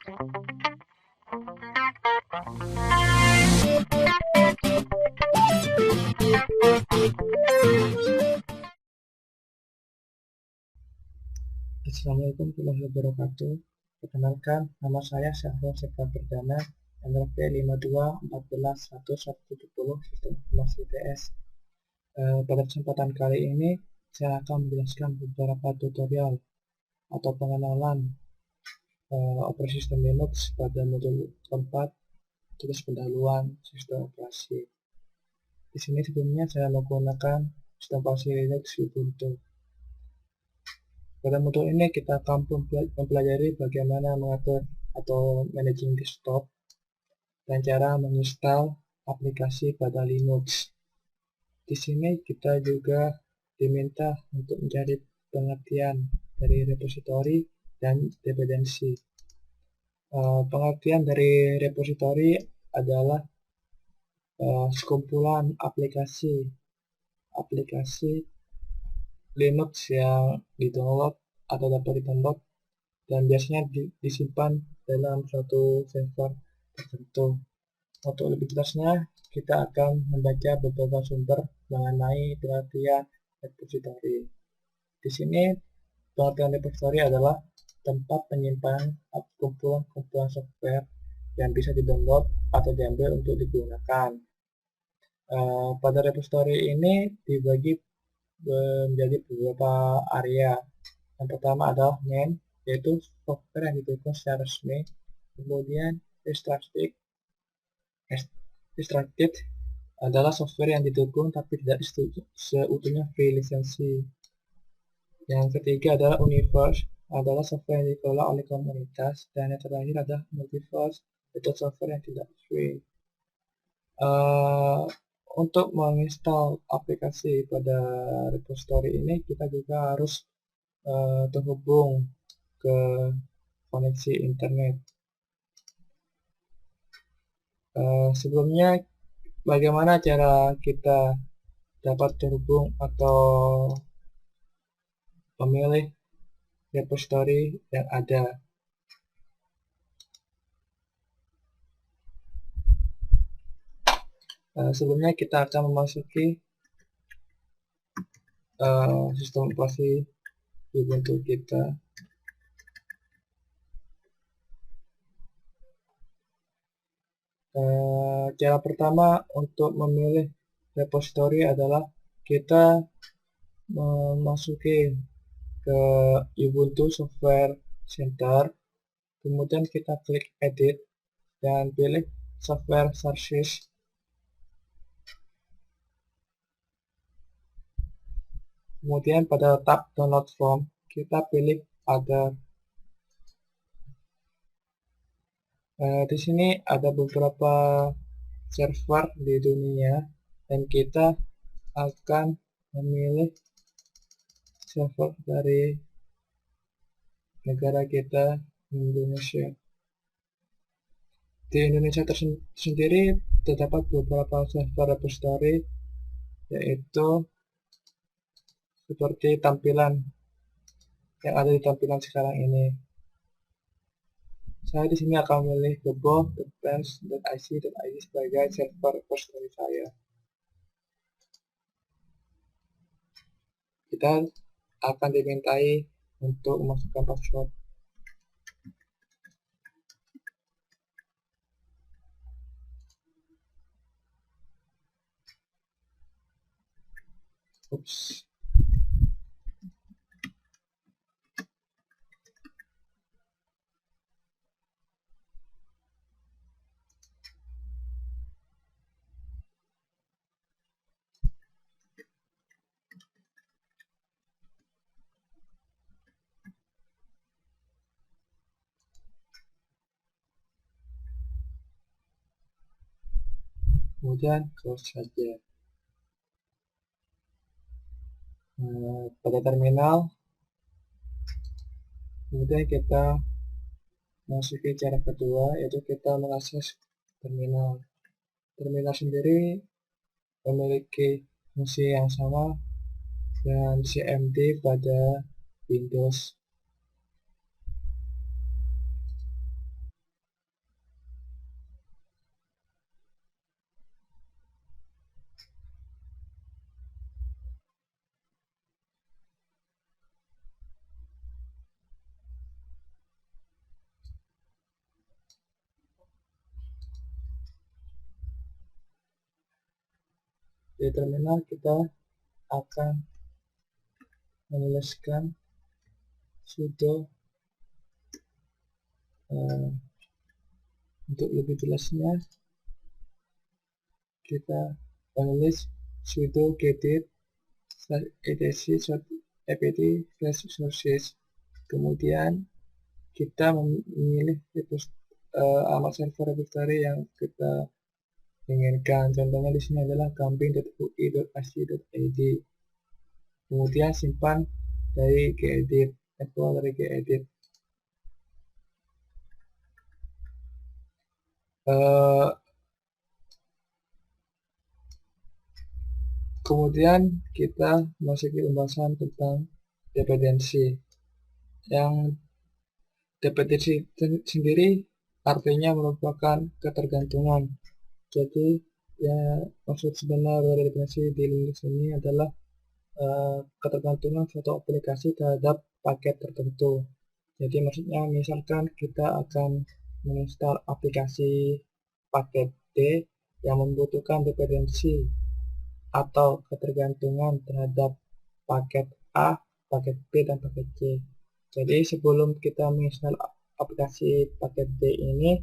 Assalamualaikum warahmatullahi wabarakatuh. Perkenalkan, nama saya Syahrul Septa Perdana, NPWP 52141170 Sistem Informasi ITS. Pada kesempatan kali ini, saya akan menjelaskan beberapa tutorial atau pengenalan operasi sistem Linux pada modul keempat, tugas pendahuluan sistem operasi. Di sini sebelumnya saya menggunakan sistem operasi Linux Ubuntu. Pada modul ini kita akan mempelajari bagaimana mengatur atau managing desktop dan cara menginstal aplikasi pada Linux. Di sini kita juga diminta untuk mencari pengertian dari repositori dan dependensi. Pengertian dari repositori adalah sekumpulan aplikasi Linux yang di-download atau dapat di-download dan biasanya disimpan dalam suatu server tertentu. Untuk lebih jelasnya, kita akan membaca beberapa sumber mengenai pengertian repositori. Di sini pengertian repositori adalah tempat penyimpanan kumpulan software yang bisa di-download atau diambil untuk digunakan. Pada repositori ini dibagi menjadi beberapa area. Yang pertama adalah main, yaitu software yang didukung secara resmi. Kemudian restricted adalah software yang didukung tapi tidak seutuhnya free lisensi. Yang ketiga adalah universe, adalah software yang dikelola oleh komunitas. Dan yang terakhir adalah multiverse, yaitu software yang tidak free. Untuk menginstal aplikasi pada repository ini, kita juga harus terhubung ke koneksi internet. Sebelumnya, bagaimana cara kita dapat terhubung atau memilih repository yang ada? Sebelumnya kita akan memasuki sistem operasi Ubuntu kita. Cara pertama untuk memilih repository adalah kita memasuki ke Ubuntu Software Center, kemudian kita klik edit dan pilih software sources. Kemudian pada tab download from kita pilih other. Di sini ada beberapa server di dunia dan kita akan memilih server dari negara kita, Indonesia. Di Indonesia sendiri terdapat beberapa server repository, yaitu seperti tampilan yang ada di tampilan sekarang ini. Saya di sini akan memilih gebo.defense.ic.id sebagai server repository saya. Kita akan dimintai untuk memasukkan password. Kemudian close saja. Pada terminal, kemudian kita masuki cara kedua, yaitu kita mengakses terminal. Terminal sendiri memiliki fungsi yang sama dengan CMD pada Windows. di terminal kita akan menuliskan sudo untuk lebih jelasnya kita menulis sudo gedit etc/apt/sources. Kemudian kita memilih alamat server repository yang kita inginkan. Contohnya di sini adalah kambing.ui.ac.id. Kemudian simpan dari gedit, export dari gedit. Kemudian kita memasuki pembahasan tentang dependensi. Yang dependensi sendiri artinya merupakan ketergantungan. Jadi ya, maksud sebenar dari dependensi di Linux ini adalah ketergantungan suatu aplikasi terhadap paket tertentu. Jadi maksudnya misalkan kita akan menginstal aplikasi paket D yang membutuhkan dependensi atau ketergantungan terhadap paket A, paket B, dan paket C. Jadi sebelum kita menginstal aplikasi paket D ini,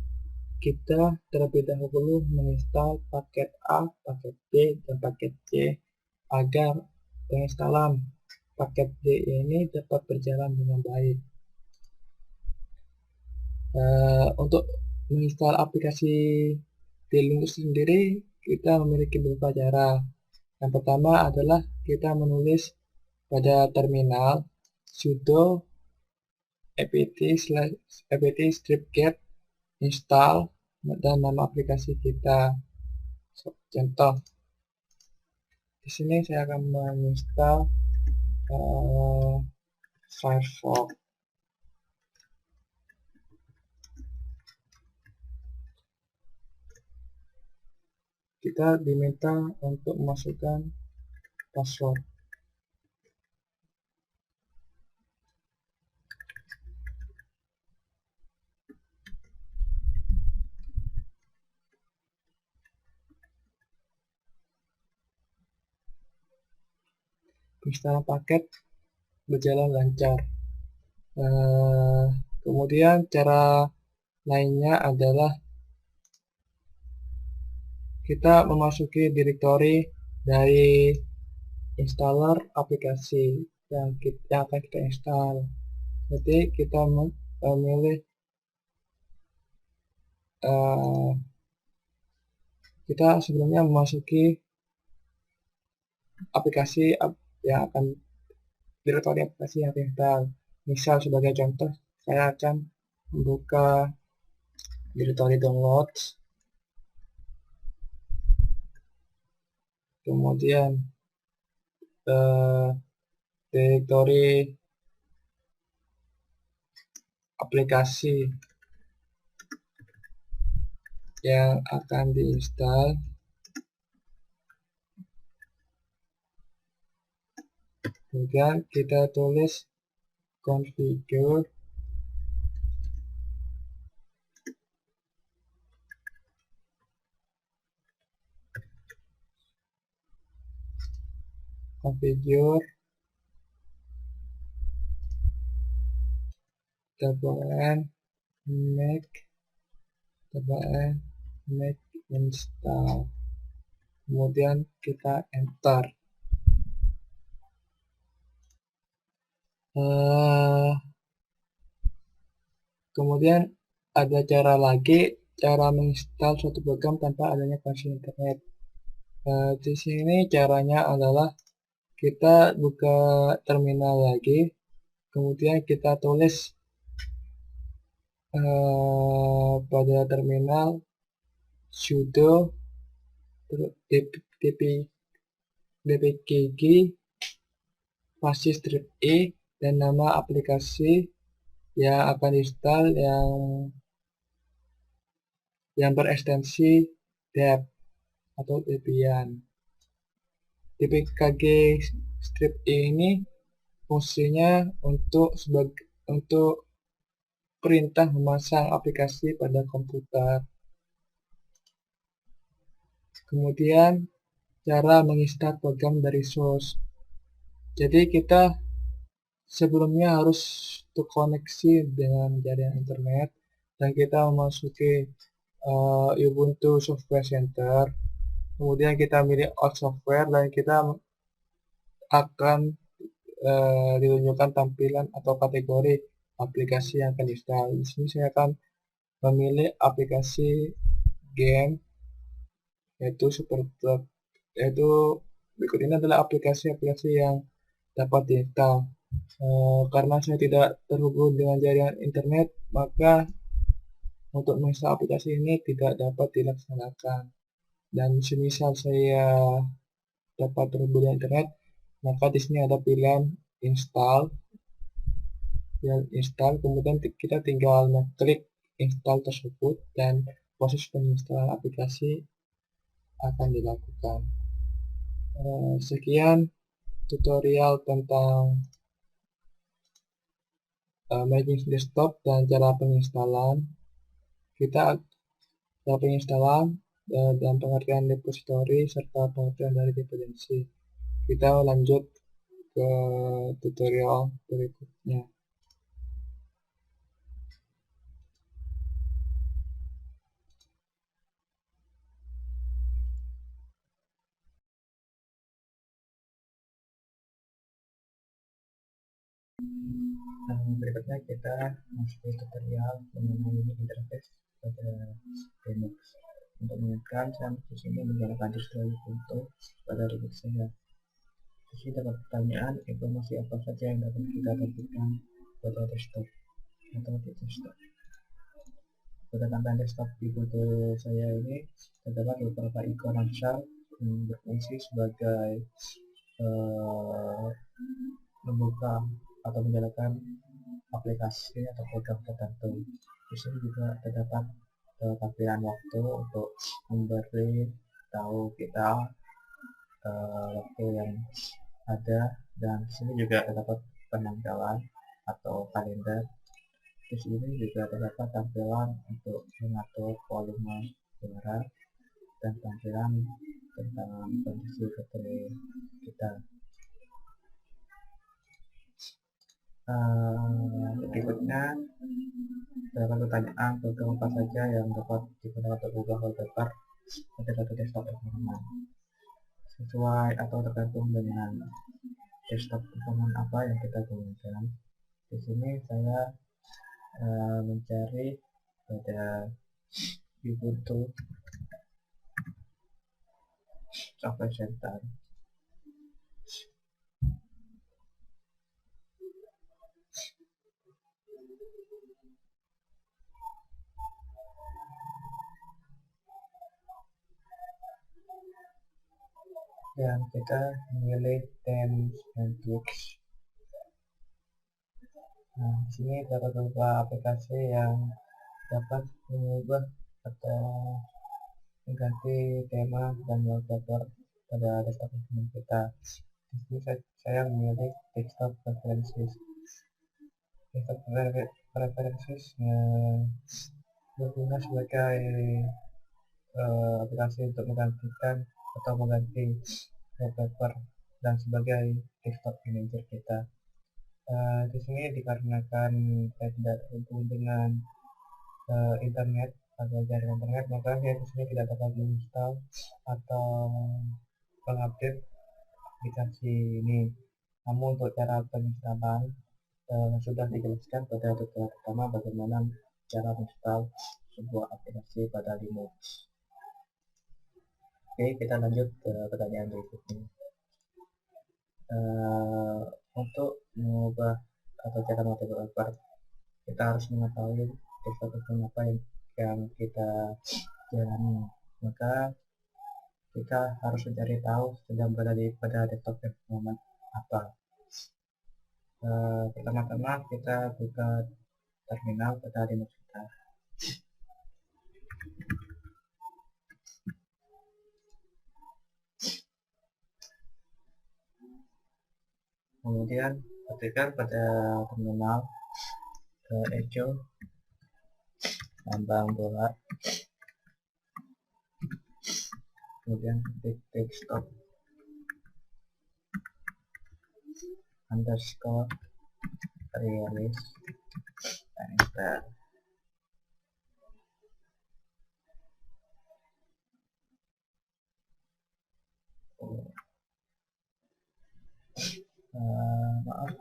kita terlebih dahulu menginstal paket A, paket B, dan paket C agar penginstalan paket D ini dapat berjalan dengan baik. Untuk menginstal aplikasi di Linux sendiri, kita memiliki beberapa cara. Yang pertama adalah kita menulis pada terminal sudo apt-get install dan nama aplikasi kita. Contoh, di sini saya akan menginstal Firefox. Kita diminta untuk memasukkan password. Penginstalan paket berjalan lancar. Kemudian cara lainnya adalah kita memasuki directory dari installer aplikasi yang akan kita install. Jadi kita memilih kita sebelumnya memasuki aplikasi yang akan directory aplikasi yang install. Misal sebagai contoh, saya akan membuka directory downloads, kemudian directory aplikasi yang akan diinstal, kemudian kita tulis configure make install, kemudian kita enter. Kemudian ada cara lagi, cara menginstal suatu program tanpa adanya koneksi internet. Di sini caranya adalah kita buka terminal lagi, kemudian kita tulis pada terminal sudo dpkg /e dan nama aplikasi yang akan install yang berekstensi dep atau Debian. dpkg-e ini fungsinya untuk perintah memasang aplikasi pada komputer. Kemudian cara menginstal program dari source. Jadi kita sebelumnya harus terkoneksi dengan jaringan internet dan kita memasuki Ubuntu Software Center. Kemudian kita milih All Software dan kita akan ditunjukkan tampilan atau kategori aplikasi yang akan diinstal. Di sini saya akan memilih aplikasi game, yaitu SuperTruck. Yaitu berikut ini adalah aplikasi-aplikasi yang dapat diinstal. Karena saya tidak terhubung dengan jaringan internet, maka untuk menginstal aplikasi ini tidak dapat dilaksanakan. Dan semisal saya dapat terhubung dengan internet, maka di sini ada pilihan install, kemudian kita tinggal mengklik install tersebut dan proses penginstalan aplikasi akan dilakukan. Sekian tutorial tentang Magic Desktop dan cara penginstalan. Cara penginstalan dan pengertian repository serta pengertian dari dependensi. Kita lanjut ke tutorial berikutnya. Berikutnya kita masuk tutorial mengenai interface pada Linux. Untuk mengingatkan, saya di sini menggunakan distro Ubuntu pada Linux saya. Di sini dapat pertanyaan, informasi apa saja yang dapat kita dapatkan pada desktop atau di desktop. Pada tampilan desktop Ubuntu saya ini terdapat beberapa ikon ransel yang berfungsi sebagai membuka atau menjalankan aplikasi atau program tertentu. Di sini juga terdapat tampilan waktu untuk memberi tahu kita waktu yang ada, dan di sini juga terdapat penanggalan atau kalender. Di sini juga terdapat tampilan untuk mengatur volume suara dan tampilan tentang kondisi baterai kita. Berikutnya terdapat pertanyaan program apa saja yang dapat digunakan untuk mengubah wallpaper pada satu desktop environment sesuai atau tergantung dengan desktop environment apa yang kita gunakan. Di sini saya mencari pada Ubuntu Software Center. Dan kita memilih Themes and Tools. Nah, di sini terdapat beberapa aplikasi yang dapat mengubah atau mengganti tema dan wallpaper pada desktop kita. Di sini saya memilih Desktop Preferences. Desktop Preferences berguna sebagai aplikasi untuk menggantikan atau mengganti wallpaper dan sebagai desktop manager kita. Di sini dikarenakan saya tidak terhubung dengan internet atau jaringan internet, maka saya di sini tidak dapat menginstal atau mengupdate aplikasi ini. Namun untuk cara penginstalan sudah dijelaskan pada tutorial pertama bagaimana cara menginstal sebuah aplikasi pada Linux. Oke, kita lanjut ke pertanyaan berikutnya. Untuk mengubah atau cara wallpaper, kita harus mengetahui desktop apa yang kita jalani. Maka kita harus mencari tahu sedang berada pada desktop environment apa. Pertama-tama kita buka terminal pada Linux kita. Kemudian ketikkan pada terminal echo lambang bola kemudian ketik desktop underscore release dan enter. Maaf,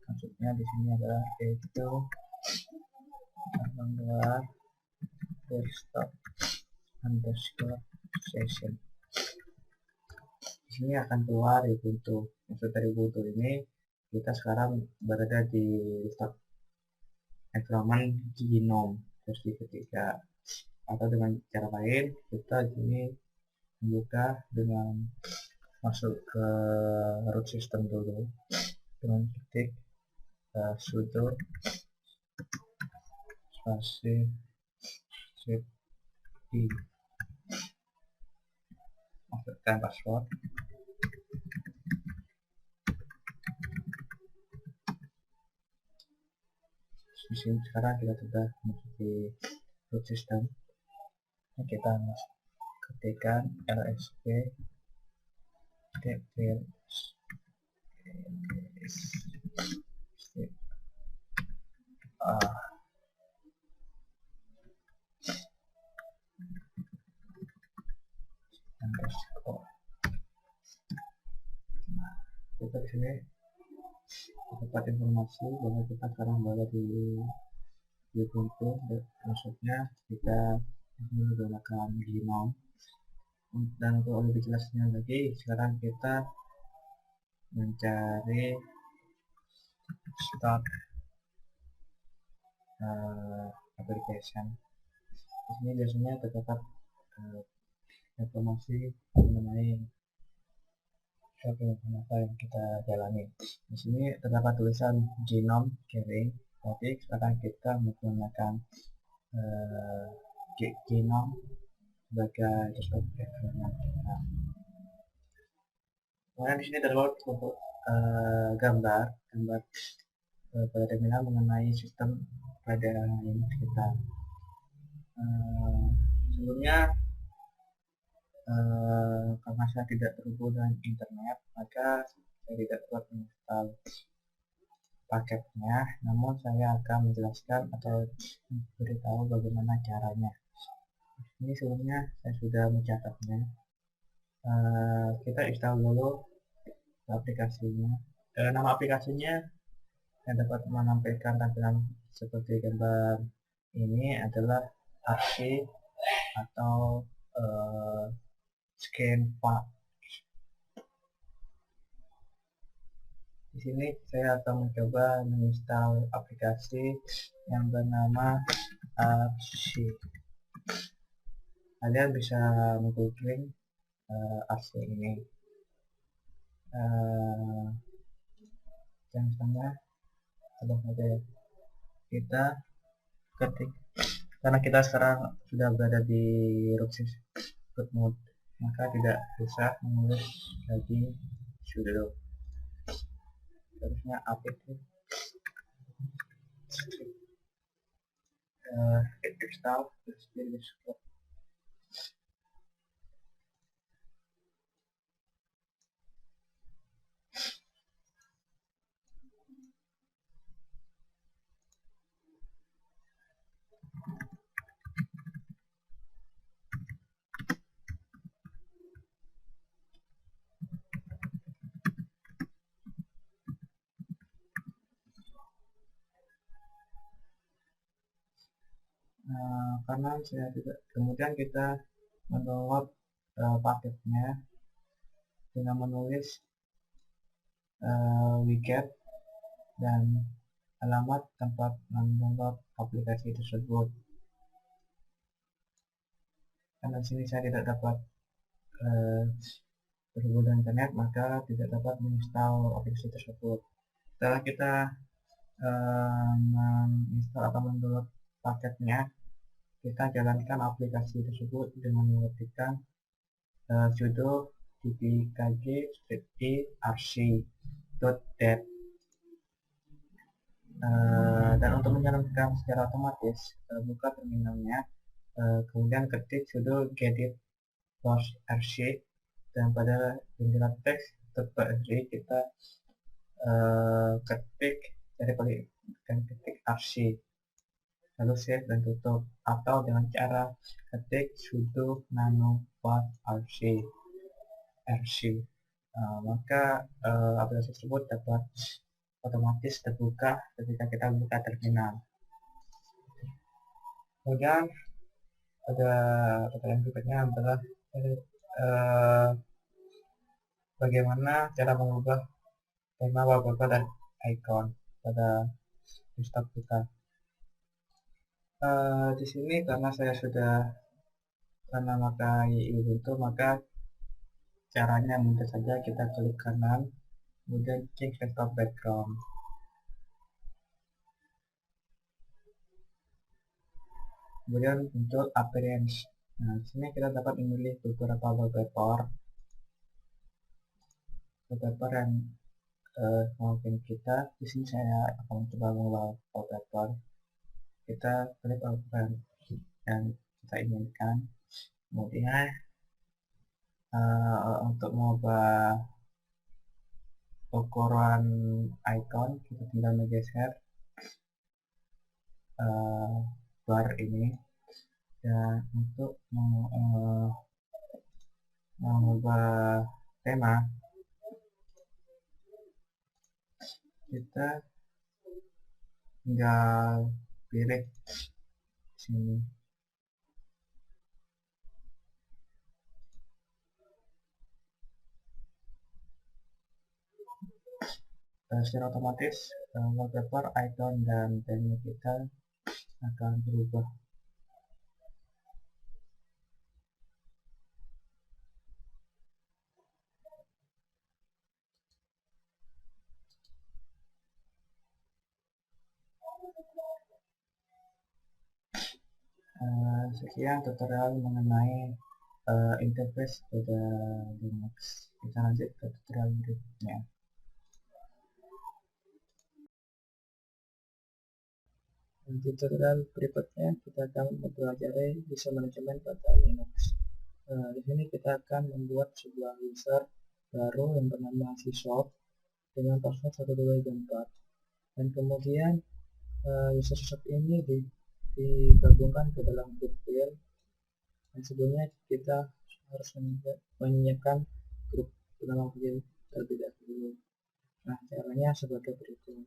maksudnya di sini adalah itu membuat desktop underscore session. Di sini akan keluar Ubuntu. Maksud dari Ubuntu ini, kita sekarang berada di environment GNOME versi ketiga, atau dengan cara lain kita ini membuka dengan masuk ke root system dulu dengan ketik sudo spasi cd, masukkan password. Di sini sekarang kita sudah memasuki root system. Kita ketikkan lsp dpls underscore. Kita di sini dapat informasi bahwa kita sekarang berada di Ubuntu. Maksudnya kita menggunakan GNOME. Dan untuk lebih jelasnya lagi, sekarang kita mencari start application. Di sini biasanya terdapat informasi mengenai apa yang kita jalani. Di sini terdapat tulisan GNOME Kering. Tapi sekarang kita menggunakan GNOME sebagai desktop environment. Kemudian di sini terdapat untuk gambar pada terminal mengenai sistem pada Linux kita. Sebelumnya karena saya tidak terhubung dengan internet, maka saya tidak dapat menginstal paketnya, namun saya akan menjelaskan atau memberitahu bagaimana caranya. Ini sebelumnya saya sudah mencatatnya. Kita install dulu aplikasinya. Nama aplikasinya yang dapat menampilkan tampilan seperti gambar ini adalah Archie atau Scanpack. Di sini saya akan mencoba menginstal aplikasi yang bernama Archie. Kalian bisa menggoogling Archie ini. Yang pertama, coba saja kita ketik, karena kita sekarang sudah berada di root mode, maka tidak bisa menulis lagi sudo. Terusnya apt install desktop. Karena saya tidak, kemudian kita mendownload paketnya dengan menulis wget dan alamat tempat mendownload aplikasi tersebut. Karena di sini saya tidak dapat berhubung dengan internet, maka tidak dapat menginstal aplikasi tersebut. Setelah kita menginstal atau mendownload paketnya, kita jalankan aplikasi tersebut dengan mengetikkan sudo dpkg-arc.dat. Dan untuk menjalankan secara otomatis, buka terminalnya, kemudian ketik sudo gedit /rc, dan pada jendela teks .rc kita ketik rc, lalu save dan tutup, atau dengan cara ketik sudo nano rc. Maka aplikasi tersebut dapat otomatis terbuka ketika kita buka terminal. Kemudian pada pertanyaan berikutnya adalah bagaimana cara mengubah tema wallpaper dan icon pada desktop kita. Di sini karena saya sudah pernah memakai Ubuntu, maka caranya mudah saja. Kita klik kanan, kemudian change desktop background. Kemudian muncul appearance. Nah, di sini kita dapat memilih beberapa wallpaper yang mungkin kita. Di sini saya akan coba mengolah wallpaper. Kita klik wallpaper yang kita inginkan. Kemudian untuk mengubah ukuran icon, kita tinggal menggeser bar ini, dan untuk mengubah tema kita tinggal pilih sini. Secara otomatis wallpaper, icon, dan tema kita akan berubah. Sekian tutorial mengenai interface pada Linux. Kita lanjut ke tutorial berikutnya. Di tutorial berikutnya kita akan mempelajari user manajemen pada Linux. Di sini kita akan membuat sebuah user baru yang bernama syshop dengan password 1234, dan kemudian user syshop ini digabungkan ke dalam grup file. Dan sebelumnya kita harus menyiapkan grup dalam file terlebih dahulu. Nah, caranya sebagai berikut.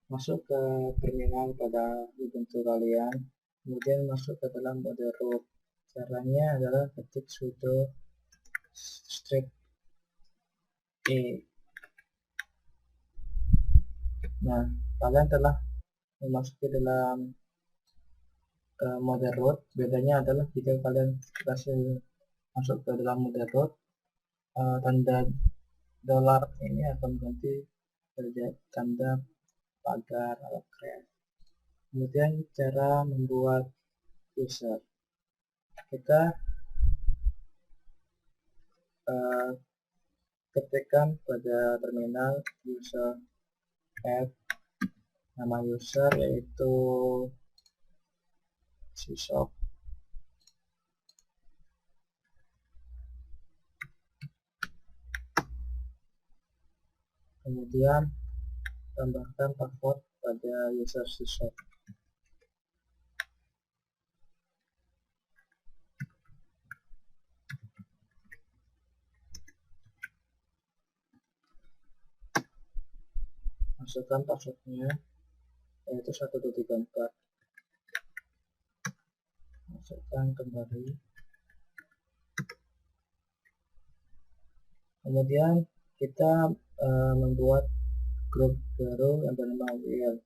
Masuk ke terminal pada Ubuntu kalian, kemudian masuk ke dalam mode root. Caranya adalah ketik sudo -e. Nah, kalian telah memasuki dalam mode root. Bedanya adalah jika kalian berhasil masuk ke dalam mode root, tanda dolar ini akan berganti menjadi tanda pagar atau crash. Kemudian cara membuat user, kita ketikkan pada terminal user add nama user yaitu syshop, kemudian tambahkan password pada user syshop. Masukkan passwordnya yaitu 1234. Masukkan kembali. Kemudian kita membuat grup baru yang bernama wheel,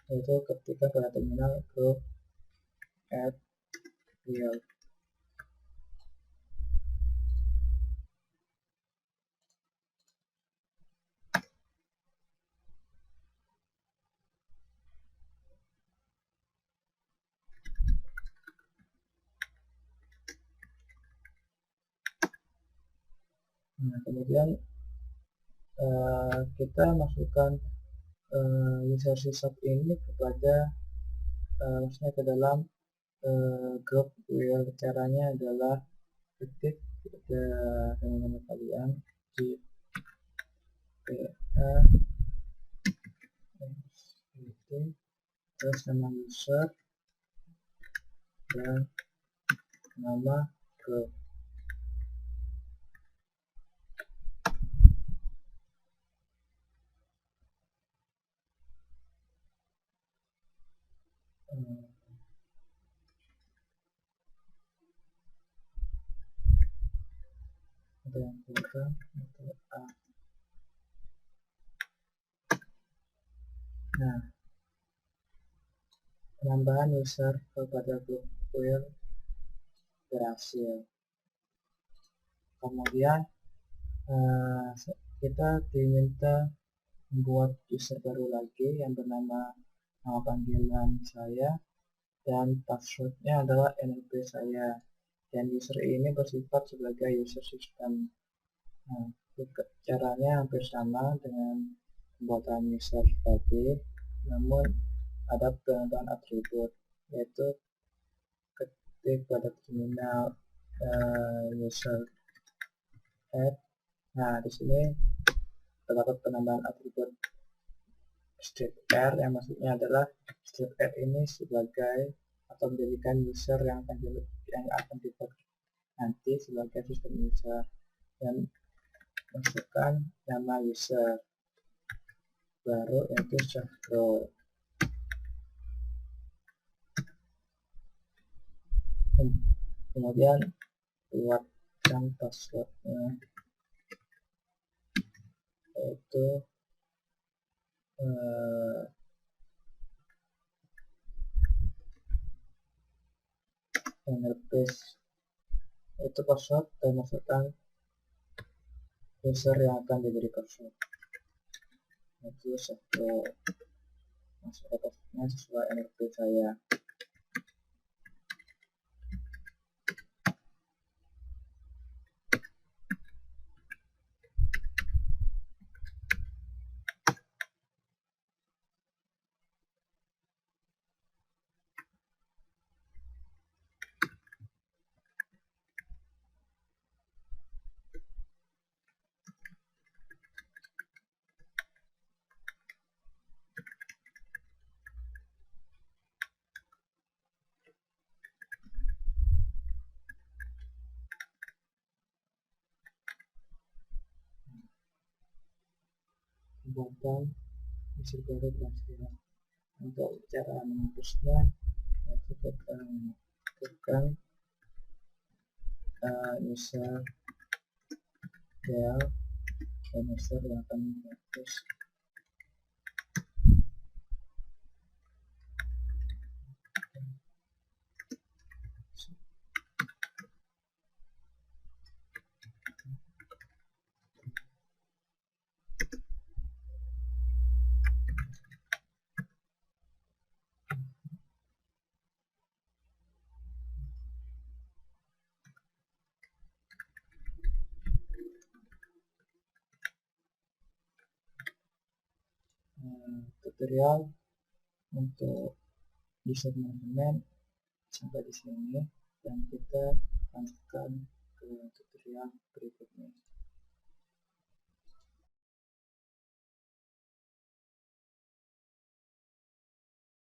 yaitu ketika pada terminal grup add wheel. Nah, kemudian kita masukkan user syshop ini kepada maksudnya ke dalam grup wheel. Caranya adalah ketik ke teman-teman kalian di itu, terus nama user dan nama grup. Ada yang kurang atau A. Nah, penambahan user kepada grup wheel berhasil. Kemudian kita diminta membuat user baru lagi yang bernama nama panggilan saya dan passwordnya adalah NLP saya, dan user ini bersifat sebagai user system. Nah, caranya hampir sama dengan pembuatan user tadi, namun ada penambahan atribut, yaitu ketik pada terminal user add. Nah, di sini terdapat penambahan atribut strip r, yang maksudnya adalah strip r ini sebagai atau menjadikan user yang akan dibuat nanti sebagai sistem user, dan masukkan nama user baru yaitu Syahro. Kemudian buatkan passwordnya, yaitu itu password, dan masukkan user yang akan diberi password, yaitu Syahro. Masukkan passwordnya sesuai NLP saya. Pembuatan user baru berhasil. Untuk cara menghapusnya, yaitu tekan user del dan user yang akan menghapus. Tutorial untuk user management sampai di sini, dan kita lanjutkan